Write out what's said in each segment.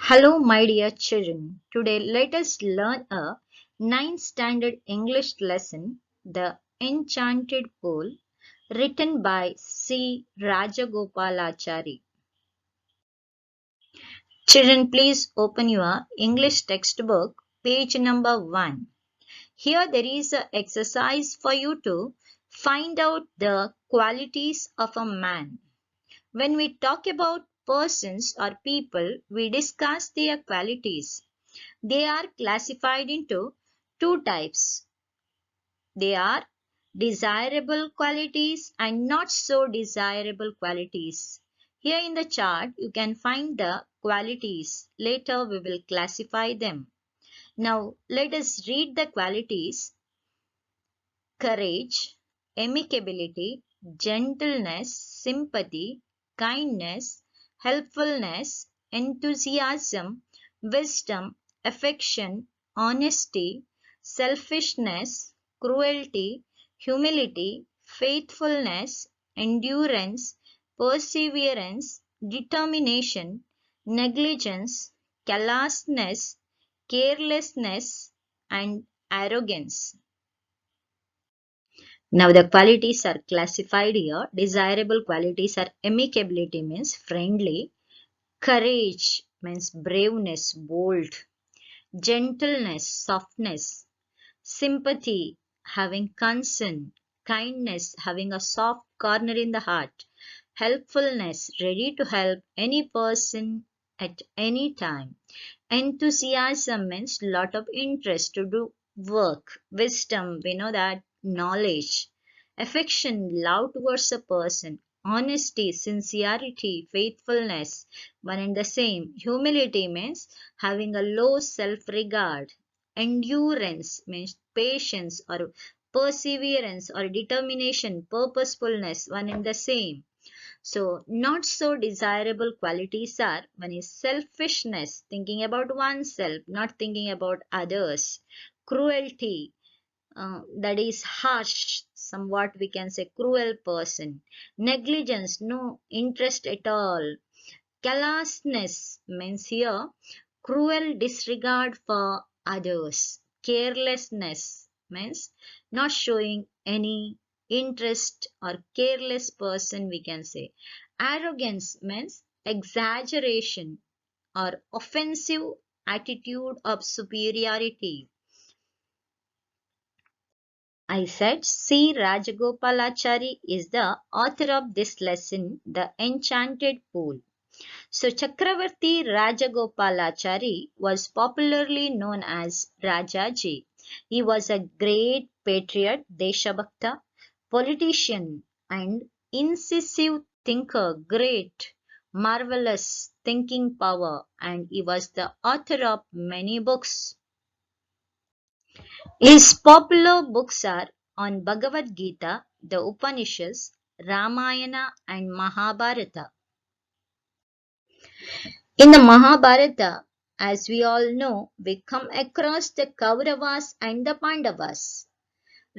Hello, my dear children. Today, let us learn a ninth standard English lesson, The Enchanted Pool, written by C. Rajagopalachari. Children, please open your English textbook, page number 1. Here, there is an exercise for you to find out the qualities of a man. When we talk about persons or people, we discuss their qualities. They are classified into two types. They are desirable qualities and not so desirable qualities. Here in the chart, you can find the qualities. Later, we will classify them. Now, let us read the qualities. Courage, amicability, gentleness, sympathy, kindness, helpfulness, enthusiasm, wisdom, affection, honesty, selfishness, cruelty, humility, faithfulness, endurance, perseverance, determination, negligence, callousness, carelessness, and arrogance. Now the qualities are classified here. Desirable qualities are amicability means friendly, courage means braveness, bold, gentleness, softness, sympathy, having concern, kindness, having a soft corner in the heart, helpfulness, ready to help any person at any time. Enthusiasm means lot of interest to do work. Wisdom, we know that knowledge. Affection, love towards a person. Honesty, sincerity, faithfulness, one and the same. Humility means having a low self-regard. Endurance means patience or perseverance or determination, purposefulness, one and the same. So, not so desirable qualities are one is selfishness, thinking about oneself, not thinking about others. Cruelty, that is harsh, somewhat we can say cruel person. Negligence, no interest at all. Callousness means here cruel disregard for others. Carelessness means not showing any interest or careless person we can say. Arrogance means exaggeration or offensive attitude of superiority. I said C. Rajagopalachari is the author of this lesson, The Enchanted Pool. So Chakravarti Rajagopalachari was popularly known as Rajaji. He was a great patriot, Deshabhakta, politician and incisive thinker, great, marvelous thinking power, and he was the author of many books. His popular books are on Bhagavad Gita, the Upanishads, Ramayana and Mahabharata. In the Mahabharata, as we all know, we come across the Kauravas and the Pandavas.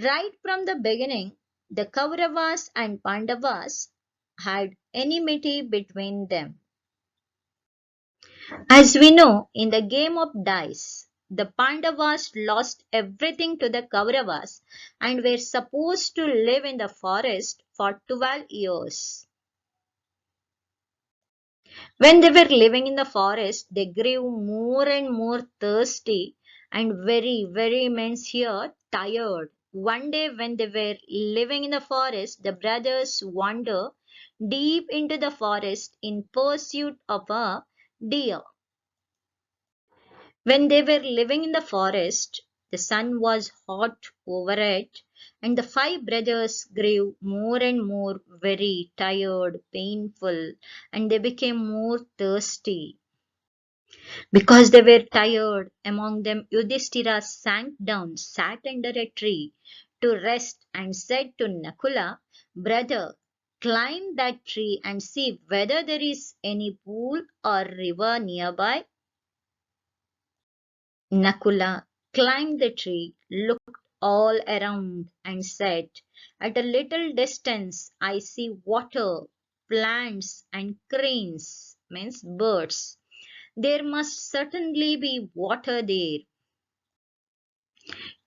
Right from the beginning, the Kauravas and Pandavas had enmity between them. As we know, in the game of dice, the Pandavas lost everything to the Kauravas and were supposed to live in the forest for 12 years. When they were living in the forest, they grew more and more thirsty and very means here tired. One day when they were living in the forest, the brothers wandered deep into the forest in pursuit of a deer. When they were living in the forest, the sun was hot overhead, and the five brothers grew more and more very tired, painful, and they became more thirsty. Because they were tired, among them Yudhishthira sank down, sat under a tree to rest, and said to Nakula, Brother, climb that tree and see whether there is any pool or river nearby. Nakula climbed the tree, looked all around, and said, At a little distance I see water, plants, and cranes, means birds. There must certainly be water there.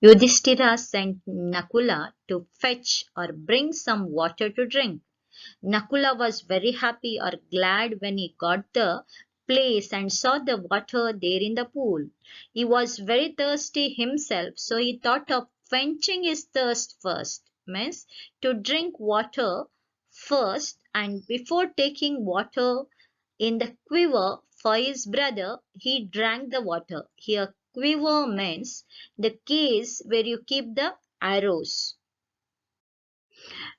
Yudhishthira sent Nakula to fetch or bring some water to drink. Nakula was very happy or glad when he got the place and saw the water there in the pool. He was very thirsty himself, so he thought of quenching his thirst first, means to drink water first, and before taking water in the quiver for his brother, he drank the water. Here, quiver means the case where you keep the arrows.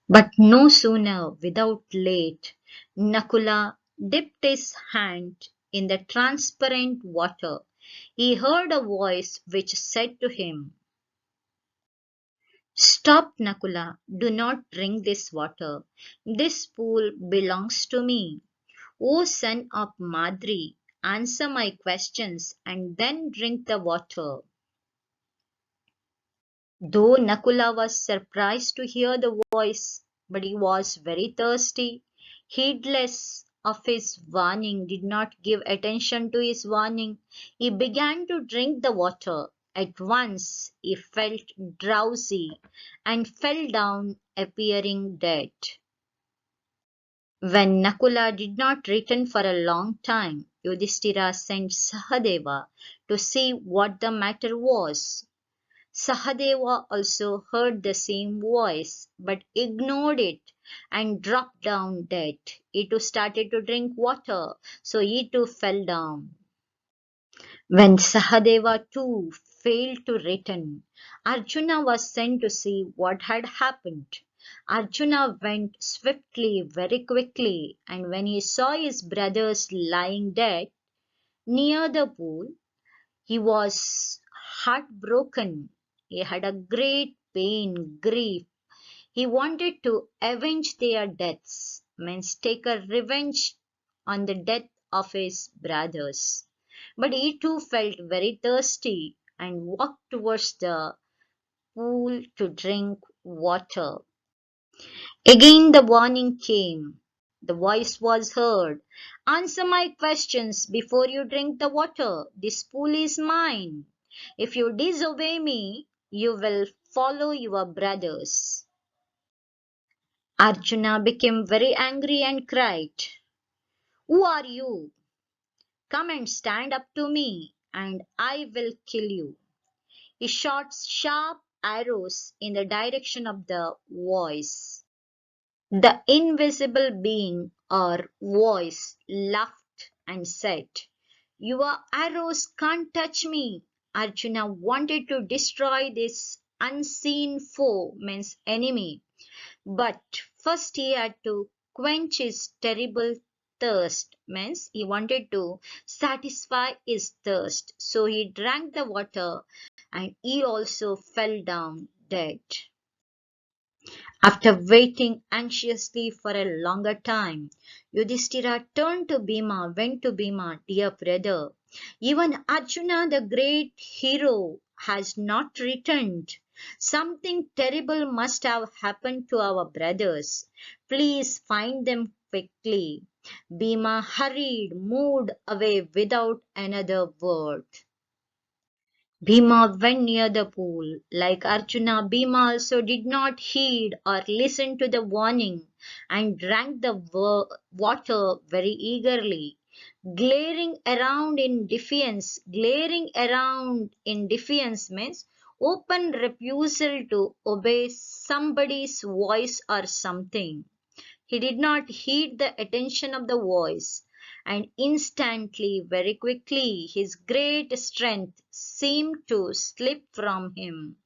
But no sooner, without late, Nakula dipped his hand in the transparent water. He heard a voice which said to him, "Stop, Nakula, do not drink this water. This pool belongs to me. O son of Madri, answer my questions and then drink the water." Though Nakula was surprised to hear the voice, but he was very thirsty. Heedless of his warning, did not give attention to his warning. He began to drink the water. At once he felt drowsy and fell down, appearing dead. When Nakula did not return for a long time, Yudhishthira sent Sahadeva to see what the matter was. Sahadeva also heard the same voice, but ignored it and dropped down dead. He too started to drink water, so he too fell down. When Sahadeva too failed to return, Arjuna was sent to see what had happened. Arjuna went swiftly, very quickly, and when he saw his brothers lying dead near the pool, he was heartbroken. He had a great pain, grief. He wanted to avenge their deaths, means take a revenge on the death of his brothers. But he too felt very thirsty and walked towards the pool to drink water. Again the warning came. The voice was heard. "Answer my questions before you drink the water. This pool is mine. If you disobey me, you will follow your brothers." Arjuna became very angry and cried, "Who are you? Come and stand up to me, and I will kill you." He shot sharp arrows in the direction of the voice. The invisible being or voice laughed and said, "Your arrows can't touch me." Arjuna wanted to destroy this unseen foe, means enemy, but first he had to quench his terrible thirst, means he wanted to satisfy his thirst. So he drank the water and he also fell down dead. After waiting anxiously for a longer time, Yudhishthira went to Bhima, "Dear brother, even Arjuna, the great hero, has not returned. Something terrible must have happened to our brothers. Please find them quickly." Bhima hurried, moved away without another word. Bhima went near the pool. Like Arjuna, Bhima also did not heed or listen to the warning and drank the water very eagerly. Glaring around in defiance means open refusal to obey somebody's voice or something. He did not heed the attention of the voice, and instantly, very quickly, his great strength seemed to slip from him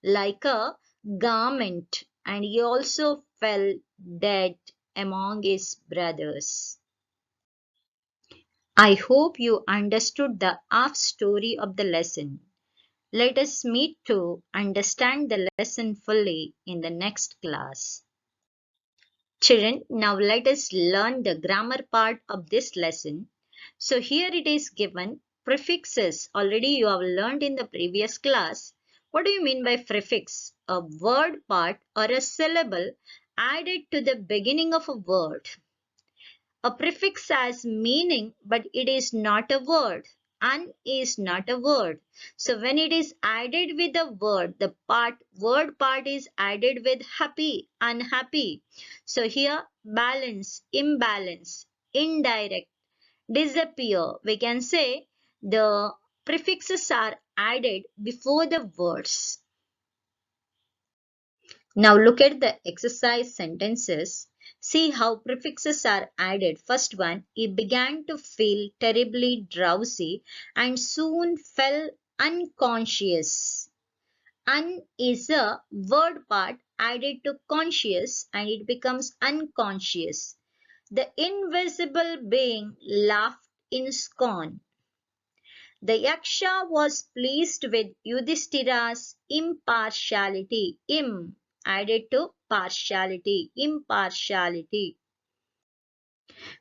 like a garment, and he also fell dead among his brothers. I hope you understood the half story of the lesson. Let us meet to understand the lesson fully in the next class. Children, now let us learn the grammar part of this lesson. So here it is given prefixes. Already you have learned in the previous class. What do you mean by prefix? A word part or a syllable added to the beginning of a word. A prefix has meaning, but it is not a word. Un is not a word. So when it is added with a word, the word part is added with happy, unhappy. So here balance, imbalance, indirect, disappear. We can say the prefixes are added before the words. Now look at the exercise sentences. See how prefixes are added. First one, he began to feel terribly drowsy and soon fell unconscious. Un is a word part added to conscious and it becomes unconscious. The invisible being laughed in scorn. The Yaksha was pleased with Yudhishthira's impartiality. Im added to partiality, impartiality.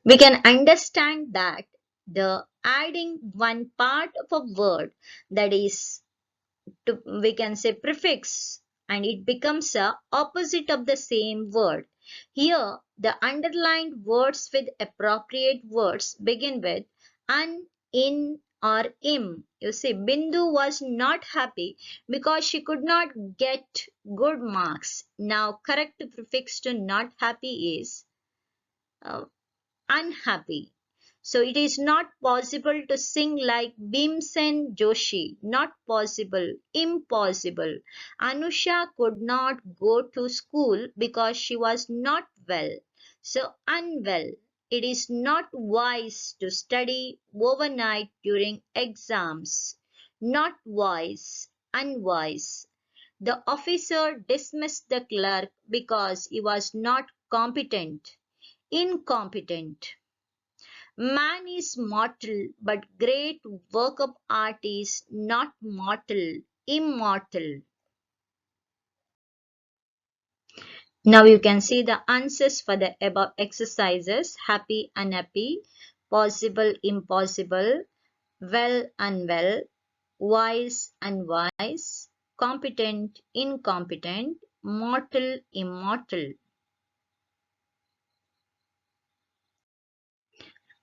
We can understand that the adding one part of a word, that is we can say prefix, and it becomes a opposite of the same word. Here the underlined words with appropriate words begin with an, in or im. You see, Bindu was not happy because she could not get good marks. Now correct prefix to not happy is uh, unhappy. So it is not possible to sing like Bhimsen Joshi. Not possible. Impossible. Anusha could not go to school because she was not well. So unwell. It is not wise to study overnight during exams. Not wise. Unwise. The officer dismissed the clerk because he was not competent. Incompetent. Man is mortal, but great work of art is not mortal, immortal. Now you can see the answers for the above exercises: happy, unhappy, possible, impossible, well, unwell, wise, unwise, competent, incompetent, mortal, immortal.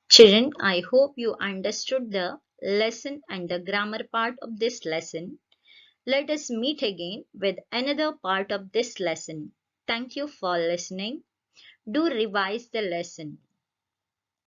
Children, I hope you understood the lesson and the grammar part of this lesson. Let us meet again with another part of this lesson. Thank you for listening. Do revise the lesson.